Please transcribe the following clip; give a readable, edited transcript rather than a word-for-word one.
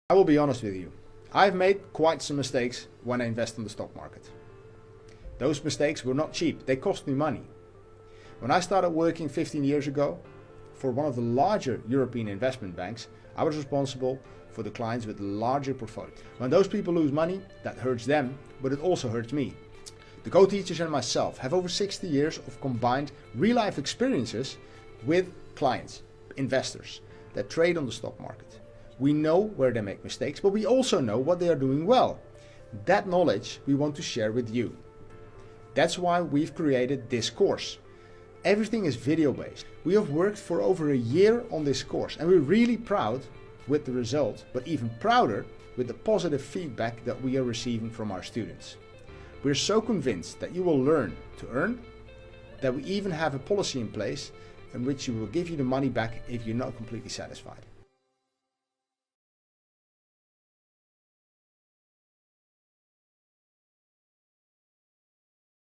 I will be honest with you. I've made quite some mistakes when I invest in the stock market. Those mistakes were not cheap. They cost me money. When I started working 15 years ago for one of the larger European investment banks, I was responsible for the clients with larger portfolios. When those people lose money, that hurts them, but it also hurts me. The co-teachers and myself have over 60 years of combined real-life experiences with clients, investors that trade on the stock market. We know where they make mistakes, but we also know what they are doing well. That knowledge we want to share with you. That's why we've created this course. Everything is video-based. We have worked for over a year on this course and we're really proud with the result, but even prouder with the positive feedback that we are receiving from our students. We're so convinced that you will learn to earn that we even have a policy in place in which we will give you the money back if you're not completely satisfied.